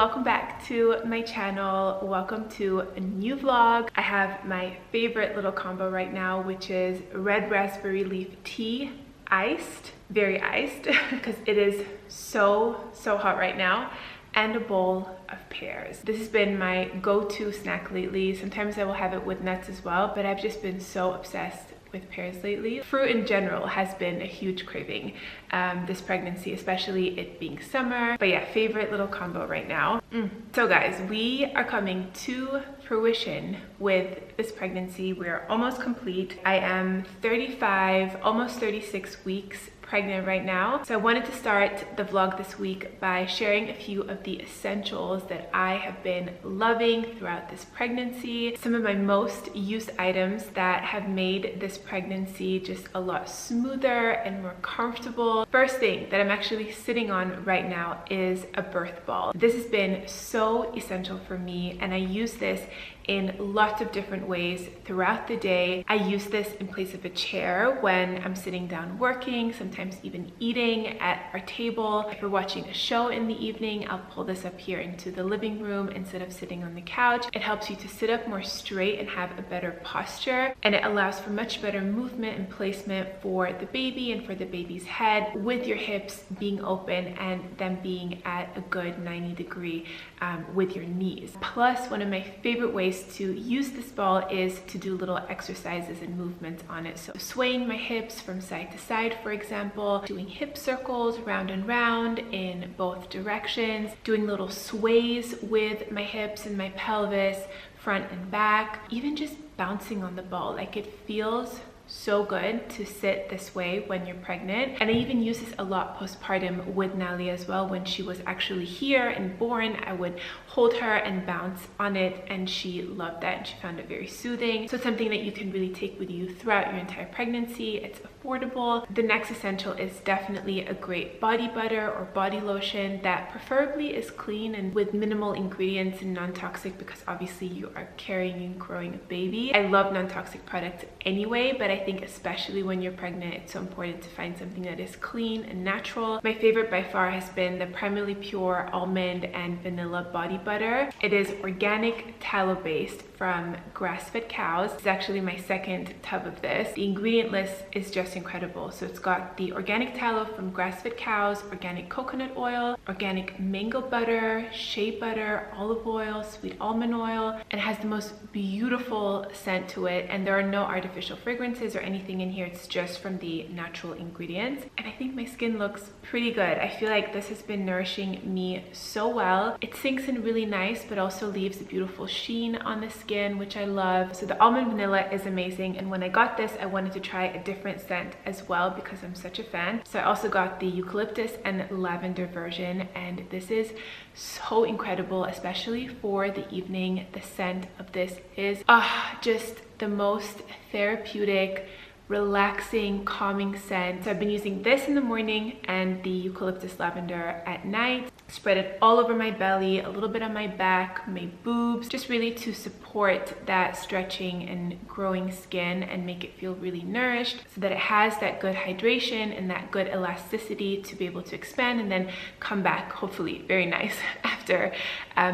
welcome back to my channel. Welcome to a new vlog. I have my favorite little combo right now, which is red raspberry leaf tea, iced, very iced, because it is so hot right now, and a bowl of pears. This has been my go-to snack lately. Sometimes I will have it with nuts as well, but I've just been so obsessed with pears lately. Fruit in general has been a huge craving this pregnancy, especially it being summer. But yeah, favorite little combo right now. So guys, we are coming to fruition with this pregnancy. We're almost complete. I am 35, almost 36 weeks pregnant right now. So I wanted to start the vlog this week by sharing a few of the essentials that I have been loving throughout this pregnancy. Some of my most used items that have made this pregnancy just a lot smoother and more comfortable. First thing that I'm actually sitting on right now is a birth ball. This has been so essential for me, and I use this in lots of different ways throughout the day. I use this in place of a chair when I'm sitting down working, sometimes even eating at our table. If we're watching a show in the evening, I'll pull this up here into the living room instead of sitting on the couch. It helps you to sit up more straight and have a better posture, and it allows for much better movement and placement for the baby and for the baby's head, with your hips being open and them being at a good 90-degree with your knees. Plus, one of my favorite ways to use this ball is to do little exercises and movements on it. So swaying my hips from side to side, for example, doing hip circles round and round in both directions, doing little sways with my hips and my pelvis, front and back, even just bouncing on the ball. Like, it feels so good to sit this way when you're pregnant. And I even use this a lot postpartum with Natalie as well. When she was actually here and born, I would hold her and bounce on it, and she loved that and she found it very soothing. So it's something that you can really take with you throughout your entire pregnancy. It's affordable. The next essential is definitely a great body butter or body lotion that preferably is clean and with minimal ingredients and non-toxic, because obviously you are carrying and growing a baby. I love non-toxic products anyway, but I think especially when you're pregnant, it's so important to find something that is clean and natural. My favorite by far has been the Primarily Pure almond and vanilla body butter. It is organic tallow based from grass-fed cows. It's actually my second tub of this. The ingredient list is just incredible. So it's got the organic tallow from grass-fed cows, organic coconut oil, organic mango butter, shea butter, olive oil, sweet almond oil, and it has the most beautiful scent to it. And there are no artificial fragrances or anything in here. It's just from the natural ingredients. And I think my skin looks pretty good. I feel like this has been nourishing me so well. It sinks in really nice, but also leaves a beautiful sheen on the skin, which I love. So the almond vanilla is amazing, and when I got this, I wanted to try a different scent as well because I'm such a fan. So I also got the eucalyptus and lavender version, and this is so incredible, especially for the evening. The scent of this is just the most therapeutic, relaxing, calming scent. So I've been using this in the morning and the eucalyptus lavender at night. Spread it all over my belly, a little bit on my back, my boobs, just really to support that stretching and growing skin and make it feel really nourished, so that it has that good hydration and that good elasticity to be able to expand and then come back, hopefully very nice after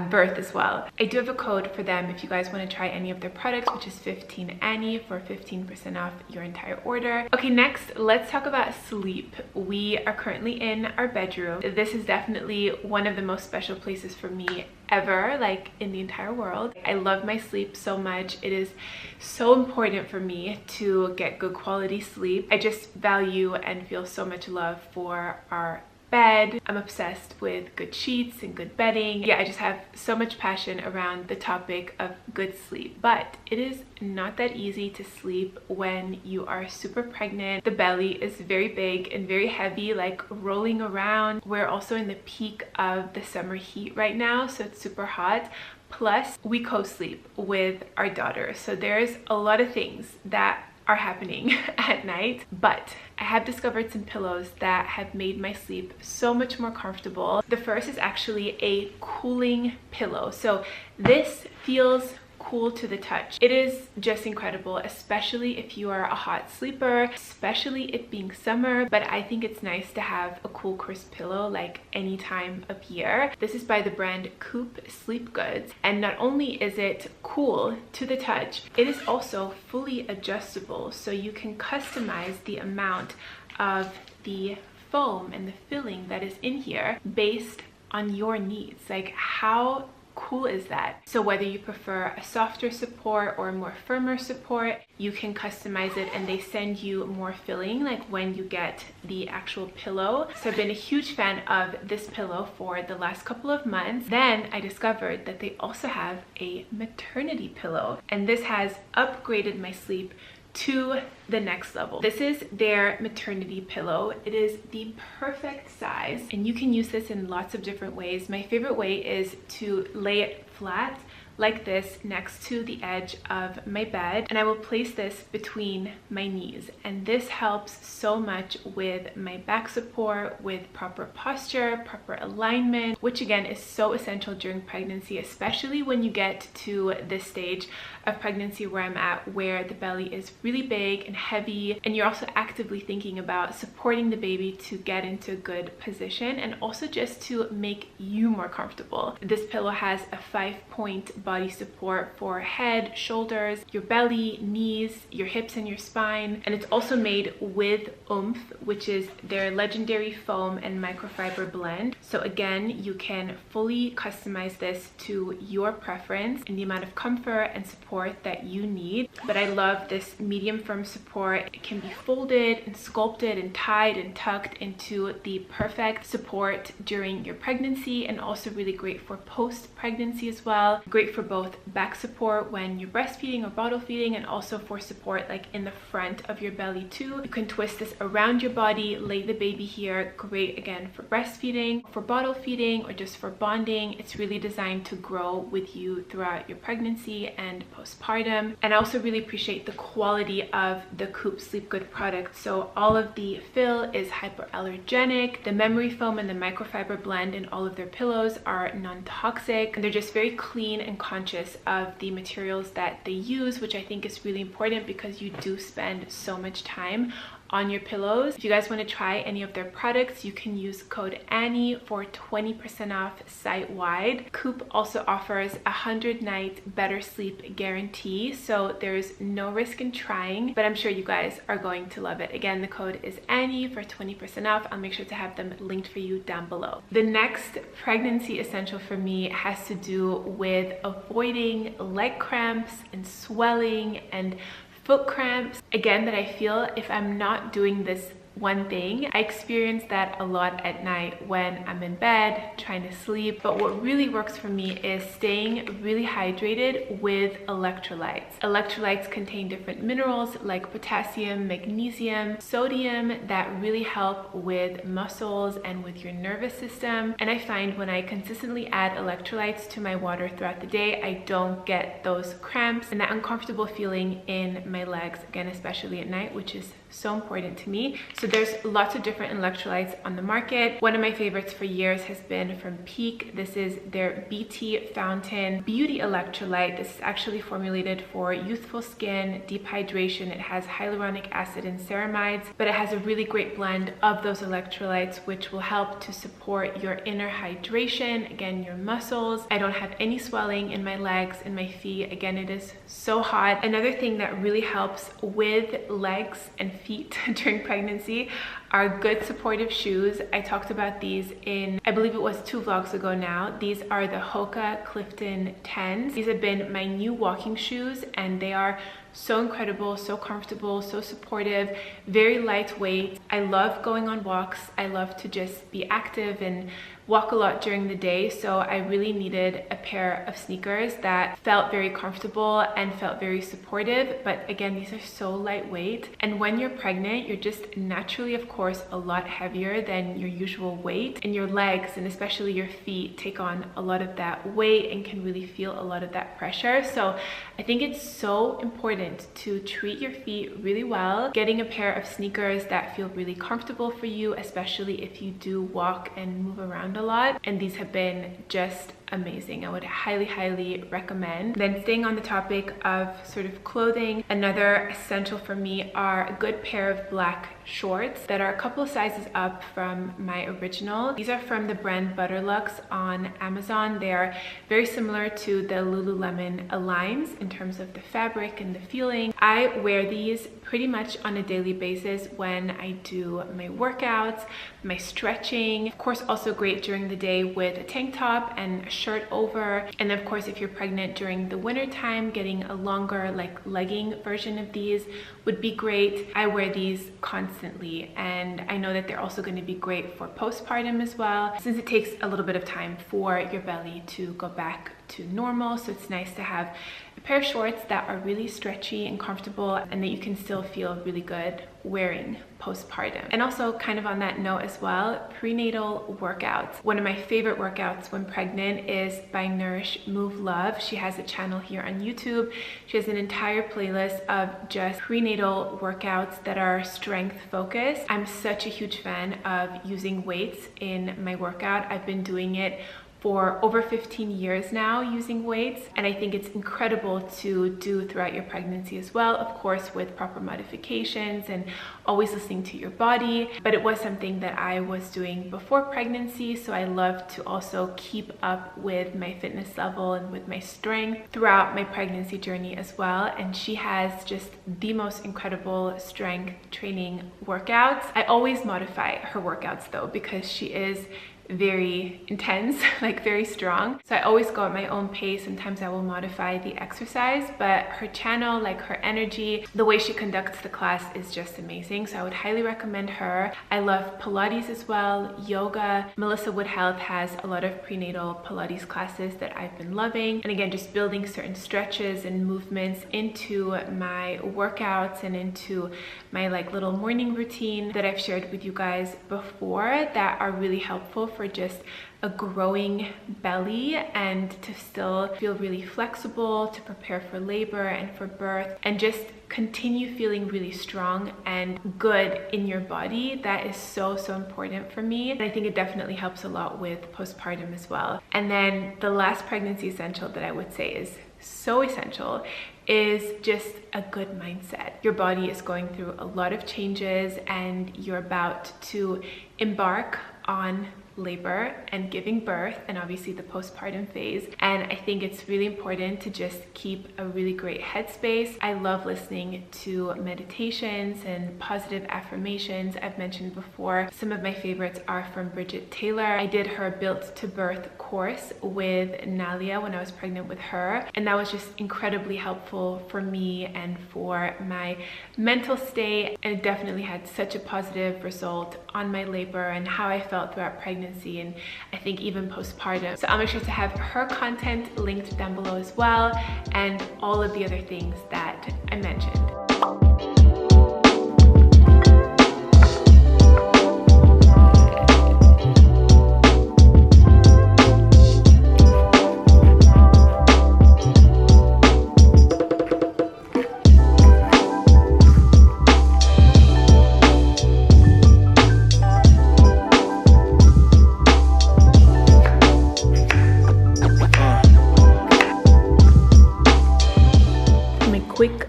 birth as well. I do have a code for them if you guys want to try any of their products, which is 15 Annie for 15% off your entire order. Okay, next let's talk about sleep. We are currently in our bedroom. This is definitely one of the most special places for me ever, like in the entire world. I love my sleep so much. It is so important for me to get good quality sleep. I just value and feel so much love for our bed. I'm obsessed with good sheets and good bedding. Yeah, I just have so much passion around the topic of good sleep. But it is not that easy to sleep when you are super pregnant. The belly is very big and very heavy, like rolling around. We're also in the peak of the summer heat right now, so it's super hot. Plus, we co-sleep with our daughter. So there's a lot of things that are happening at night, but I have discovered some pillows that have made my sleep so much more comfortable. The first is actually a cooling pillow. So this feels cool to the touch. It is just incredible, especially if you are a hot sleeper, especially it being summer, but I think it's nice to have a cool crisp pillow like any time of year. This is by the brand Coop Sleep Goods, and not only is it cool to the touch, it is also fully adjustable, so you can customize the amount of the foam and the filling that is in here based on your needs. Like, how cool is that? So whether you prefer a softer support or a more firmer support, you can customize it, and they send you more filling like when you get the actual pillow. So I've been a huge fan of this pillow for the last couple of months. Then I discovered that they also have a maternity pillow, and this has upgraded my sleep to the next level. This is their maternity pillow. It is the perfect size, and you can use this in lots of different ways. My favorite way is to lay it flat like this next to the edge of my bed, and I will place this between my knees, and this helps so much with my back support, with proper posture, proper alignment, which again is so essential during pregnancy, especially when you get to this stage of pregnancy where I'm at, where the belly is really big and heavy, and you're also actively thinking about supporting the baby to get into a good position and also just to make you more comfortable. This pillow has a 5-point body support for head, shoulders, your belly, knees, your hips, and your spine. And it's also made with Oomph, which is their legendary foam and microfiber blend. So again, you can fully customize this to your preference and the amount of comfort and support that you need. But I love this medium firm support. It can be folded and sculpted and tied and tucked into the perfect support during your pregnancy, and also really great for post-pregnancy as well. Great for both back support when you're breastfeeding or bottle feeding, and also for support like in the front of your belly too. You can twist this around your body, lay the baby here. Great again for breastfeeding, for bottle feeding, or just for bonding. It's really designed to grow with you throughout your pregnancy and postpartum. And I also really appreciate the quality of the Coop Sleep Good product. So all of the fill is hypoallergenic. The memory foam and the microfiber blend in all of their pillows are non-toxic, and they're just very clean and conscious of the materials that they use, which I think is really important because you do spend so much time on your pillows. If you guys want to try any of their products, you can use code Annie for 20% off site-wide. Coop also offers a 100-night better sleep guarantee, so there's no risk in trying, but I'm sure you guys are going to love it. Again, the code is Annie for 20% off. I'll make sure to have them linked for you down below. The next pregnancy essential for me has to do with avoiding leg cramps and swelling and foot cramps. Again, that I feel if I'm not doing this one thing, I experience that a lot at night when I'm in bed trying to sleep. But what really works for me is staying really hydrated with electrolytes. Electrolytes contain different minerals like potassium, magnesium, sodium that really help with muscles and with your nervous system. And I find when I consistently add electrolytes to my water throughout the day, I don't get those cramps and that uncomfortable feeling in my legs, again, especially at night, which is so important to me. So there's lots of different electrolytes on the market. One of my favorites for years has been from Peak. This is their BT Fountain Beauty Electrolyte. This is actually formulated for youthful skin, deep hydration. It has hyaluronic acid and ceramides, but it has a really great blend of those electrolytes, which will help to support your inner hydration, again, your muscles. I don't have any swelling in my legs and my feet. Again, it is so hot. Another thing that really helps with legs and feet during pregnancy are good supportive shoes. I talked about these in, I believe it was 2 vlogs ago now. These are the Hoka Clifton 10s. These have been my new walking shoes, and they are so incredible, so comfortable, so supportive, very lightweight. I love going on walks. I love to just be active and walk a lot during the day, so I really needed a pair of sneakers that felt very comfortable and felt very supportive. But again, these are so lightweight, and when you're pregnant, you're just naturally, of course, a lot heavier than your usual weight, and your legs and especially your feet take on a lot of that weight and can really feel a lot of that pressure. So I think it's so important to treat your feet really well, getting a pair of sneakers that feel really comfortable for you, especially if you do walk and move around a lot. And these have been just amazing. I would highly recommend. Then staying on the topic of sort of clothing, another essential for me are a good pair of black shorts that are a couple of sizes up from my original. These are from the brand Butterlux on Amazon. They're very similar to the Lululemon Aligns in terms of the fabric and the feeling. I wear these pretty much on a daily basis when I do my workouts, my stretching. Of course, also great during the day with a tank top and a shirt over. And of course, if you're pregnant during the winter time, getting a longer like legging version of these would be great. I wear these constantly, and I know that they're also going to be great for postpartum as well, since it takes a little bit of time for your belly to go back to normal. So it's nice to have a pair of shorts that are really stretchy and comfortable and that you can still feel really good wearing postpartum. And also, kind of on that note as well, prenatal workouts. One of my favorite workouts when pregnant is by Nourish Move Love. She has a channel here on YouTube. She has an entire playlist of just prenatal workouts that are strength focused. I'm such a huge fan of using weights in my workout. I've been doing it for over 15 years now, using weights, and I think it's incredible to do throughout your pregnancy as well, of course with proper modifications and always listening to your body. But it was something that I was doing before pregnancy, so I love to also keep up with my fitness level and with my strength throughout my pregnancy journey as well. And she has just the most incredible strength training workouts. I always modify her workouts though, because she is very intense, like very strong. So I always go at my own pace. Sometimes I will modify the exercise, but her channel, like her energy, the way she conducts the class is just amazing. So I would highly recommend her. I love Pilates as well, yoga. Melissa Wood Health has a lot of prenatal Pilates classes that I've been loving. And again, just building certain stretches and movements into my workouts and into my like little morning routine that I've shared with you guys before that are really helpful for just a growing belly and to still feel really flexible, to prepare for labor and for birth, and just continue feeling really strong and good in your body. That is so important for me, and I think it definitely helps a lot with postpartum as well. And then the last pregnancy essential that I would say is so essential is just a good mindset. Your body is going through a lot of changes and you're about to embark on labor and giving birth, and obviously the postpartum phase. And I think it's really important to just keep a really great headspace. I love listening to meditations and positive affirmations. I've mentioned before, some of my favorites are from Bridget Taylor. I did her Built to Birth course with Nalia when I was pregnant with her, and that was just incredibly helpful for me and for my mental state, and it definitely had such a positive result on my labor and how I felt throughout pregnancy, and I think even postpartum. So I'll make sure to have her content linked down below as well, and all of the other things that I mentioned.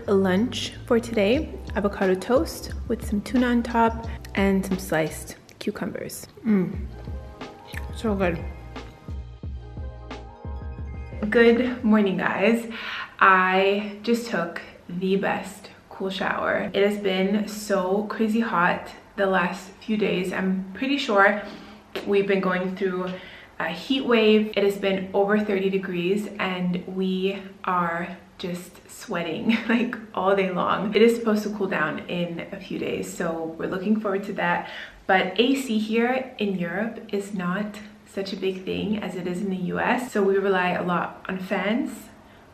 Lunch for today: avocado toast with some tuna on top and some sliced cucumbers. So good. Good morning, guys. I just took the best cool shower. It has been so crazy hot the last few days. I'm pretty sure we've been going through a heat wave. It has been over 30 degrees and we are just sweating like all day long. It is supposed to cool down in a few days, so we're looking forward to that. But AC here in Europe is not such a big thing as it is in the US, so we rely a lot on fans,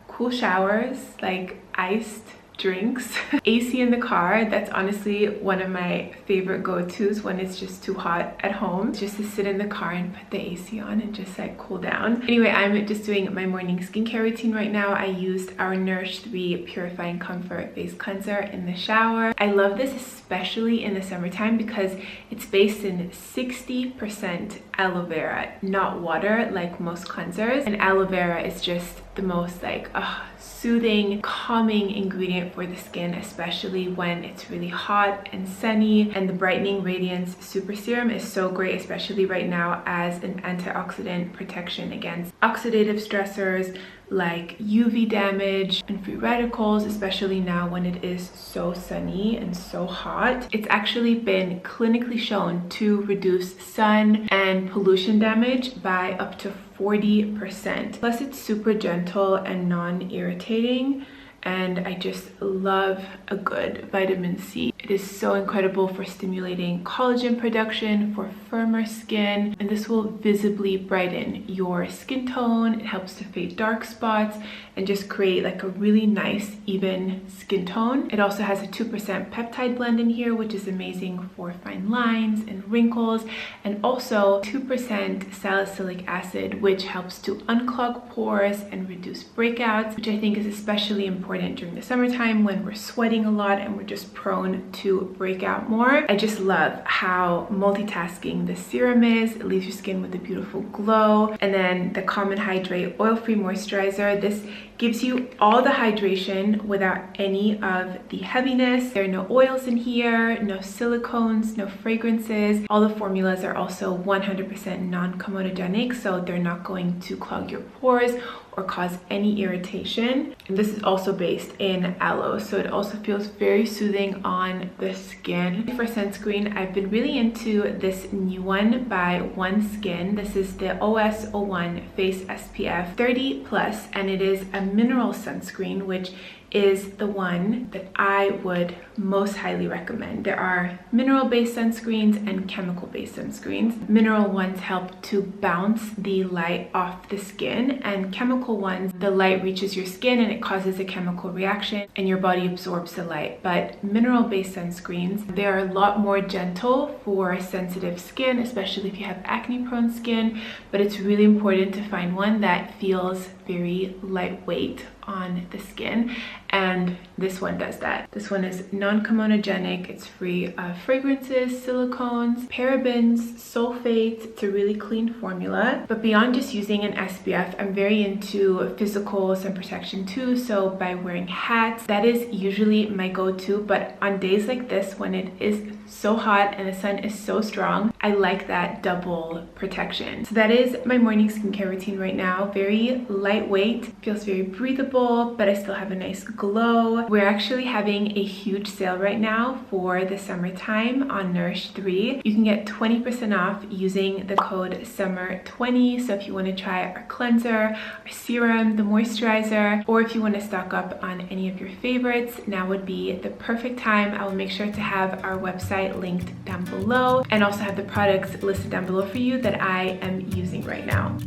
cool showers, like iced drinks. AC in the car, that's honestly one of my favorite go-tos when it's just too hot at home, just to sit in the car and put the AC on and just like cool down. Anyway, I'm just doing my morning skincare routine right now. I used our Nourish 3 Purify and Comfort face cleanser in the shower. I love this especially in the summertime because it's based in 60% aloe vera, not water like most cleansers. And aloe vera is just the most like soothing, calming ingredient for the skin, especially when it's really hot and sunny. And the Brightening Radiance Super Serum is so great, especially right now as an antioxidant protection against oxidative stressors like UV damage and free radicals, especially now when it is so sunny and so hot. It's actually been clinically shown to reduce sun and pollution damage by up to 40%. Plus it's super gentle and non-irritating, and I just love a good vitamin C. It is so incredible for stimulating collagen production, for firmer skin, and this will visibly brighten your skin tone. It helps to fade dark spots and just create like a really nice even skin tone. It also has a 2% peptide blend in here, which is amazing for fine lines and wrinkles, and also 2% salicylic acid, which helps to unclog pores and reduce breakouts, which I think is especially important during the summertime when we're sweating a lot and we're just prone to break out more. I just love how multitasking the serum is. It leaves your skin with a beautiful glow. And then the Calm and Hydrate oil-free moisturizer. This gives you all the hydration without any of the heaviness. There are no oils in here, no silicones, no fragrances. All the formulas are also 100% non-comedogenic, so they're not going to clog your pores or cause any irritation. And this is also based in aloe, so it also feels very soothing on the skin. For sunscreen, I've been really into this new one by OneSkin. This is the OS01 Face SPF 30+, and it is a mineral sunscreen, which is the one that I would most highly recommend. There are mineral-based sunscreens and chemical-based sunscreens. Mineral ones help to bounce the light off the skin, and chemical ones, the light reaches your skin and it causes a chemical reaction and your body absorbs the light. But mineral-based sunscreens, they are a lot more gentle for sensitive skin, especially if you have acne-prone skin, but it's really important to find one that feels very lightweight on the skin, and this one does that. This one is non-comedogenic. It's free of fragrances, silicones, parabens, sulfates. It's a really clean formula. But beyond just using an SPF, I'm very into physical sun protection too. So by wearing hats, that is usually my go-to. But on days like this, when it is so hot and the sun is so strong, I like that double protection. So that is my morning skincare routine right now. Very lightweight, feels very breathable, but I still have a nice glow. We're actually having a huge sale right now for the summertime on Nourish 3. You can get 20% off using the code SUMMER20. So if you want to try our cleanser, our serum, the moisturizer, or if you want to stock up on any of your favorites, now would be the perfect time. I will make sure to have our website linked down below and also have the products listed down below for you that I am using right now.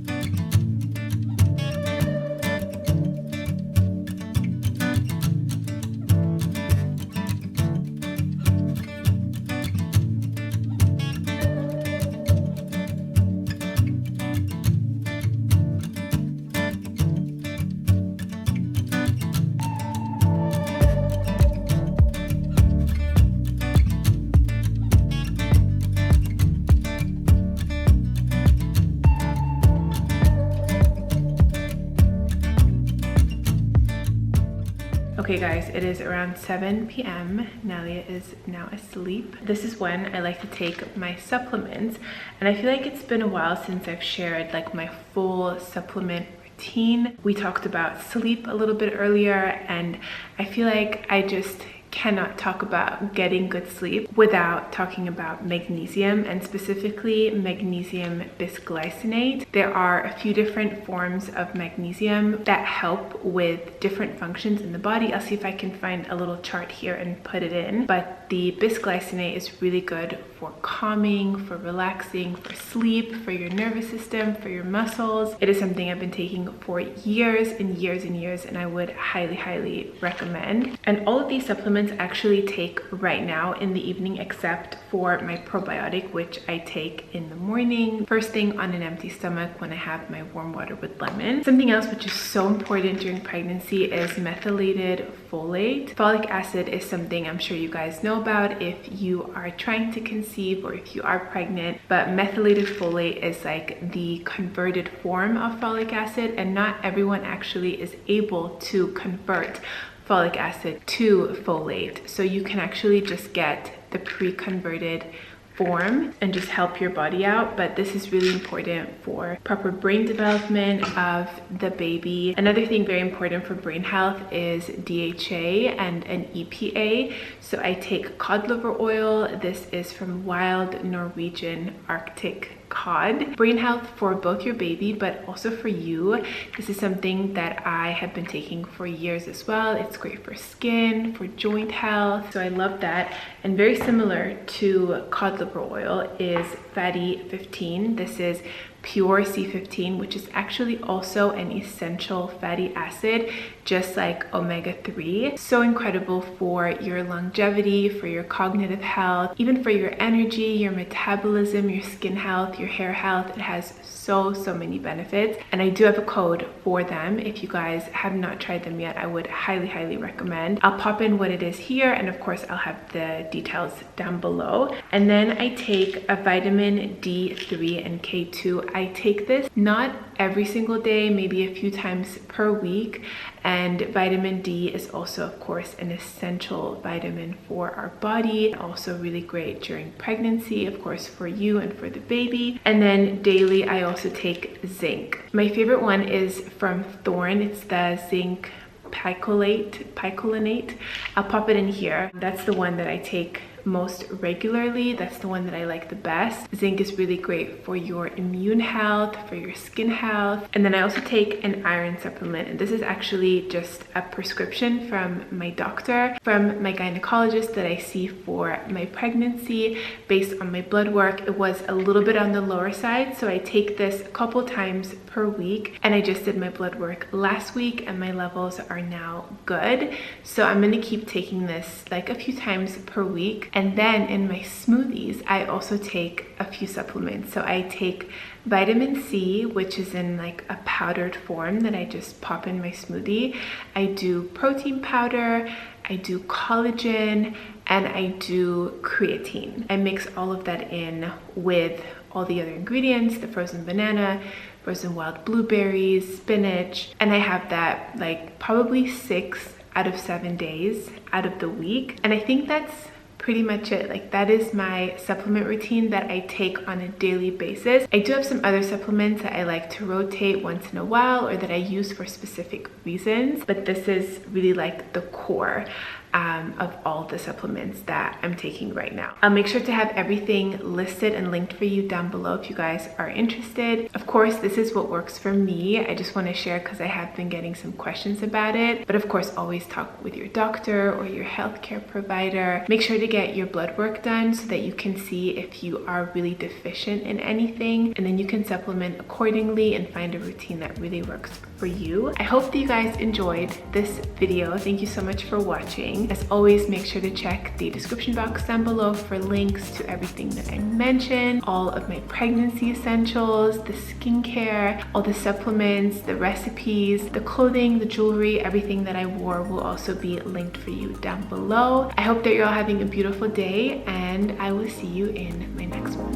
Okay guys, it is around 7 p.m. Nalia is now asleep. This is when I like to take my supplements, and I feel like it's been a while since I've shared like my full supplement routine. We talked about sleep a little bit earlier, and I feel like I just cannot talk about getting good sleep without talking about magnesium, and specifically magnesium bisglycinate. There are a few different forms of magnesium that help with different functions in the body. I'll see if I can find a little chart here and put it in, but the bisglycinate is really good for calming, for relaxing, for sleep, for your nervous system, for your muscles. It is something I've been taking for years and years and years, and I would highly recommend. And all of these supplements actually take right now in the evening, except for my probiotic, which I take in the morning, first thing on an empty stomach when I have my warm water with lemon. Something else which is so important during pregnancy is methylated folate. Folic acid is something I'm sure you guys know about if you are trying to conceive or if you are pregnant, but methylated folate is like the converted form of folic acid, and not everyone actually is able to convert folic acid to folate. So you can actually just get the pre-converted form and just help your body out, but this is really important for proper brain development of the baby. Another thing very important for brain health is DHA and an EPA. So I take cod liver oil. This is from wild Norwegian Arctic cod. Brain health for both your baby but also for you. This is something that I have been taking for years as well. It's great for skin, for joint health, so I love that. And very similar to cod liver oil is fatty 15. This is pure C15, which is actually also an essential fatty acid, just like omega-3. So incredible for your longevity, for your cognitive health, even for your energy, your metabolism, your skin health, your hair health. It has so many benefits, and I do have a code for them. If you guys have not tried them yet, I would highly recommend. I'll pop in what it is here, and of course I'll have the details down below. And then I take a vitamin D3 and K2. I take this not every single day, maybe a few times per week. And vitamin D is also, of course, an essential vitamin for our body. Also really great during pregnancy, of course, for you and for the baby. And then daily, I also take zinc. My favorite one is from Thorne. It's the zinc picolinate. I'll pop it in here. That's the one that I take most regularly. That's the one that I like the best. Zinc is really great for your immune health, for your skin health. And then I also take an iron supplement, and this is actually just a prescription from my doctor, from my gynecologist that I see for my pregnancy. Based on my blood work, it was a little bit on the lower side, so I take this a couple times per week, and I just did my blood work last week and my levels are now good. So I'm gonna keep taking this like a few times per week. And then in my smoothies, I also take a few supplements. So I take vitamin C, which is in like a powdered form that I just pop in my smoothie. I do protein powder, I do collagen, and I do creatine. I mix all of that in with all the other ingredients, the frozen banana, frozen wild blueberries, spinach, and I have that like probably 6 out of 7 days out of the week. And I think that's pretty much it. Like, that is my supplement routine that I take on a daily basis. I do have some other supplements that I like to rotate once in a while or that I use for specific reasons, but this is really like the core of all the supplements that I'm taking right now. I'll make sure to have everything listed and linked for you down below if you guys are interested. Of course, this is what works for me. I just want to share because I have been getting some questions about it. But of course, always talk with your doctor or your healthcare provider. Make sure to get your blood work done so that you can see if you are really deficient in anything, and then you can supplement accordingly and find a routine that really works for you. I hope that you guys enjoyed this video. Thank you so much for watching. As always, make sure to check the description box down below for links to everything that I mentioned, all of my pregnancy essentials, the skincare, all the supplements, the recipes, the clothing, the jewelry, everything that I wore will also be linked for you down below. I hope that you're all having a beautiful day, and I will see you in my next one.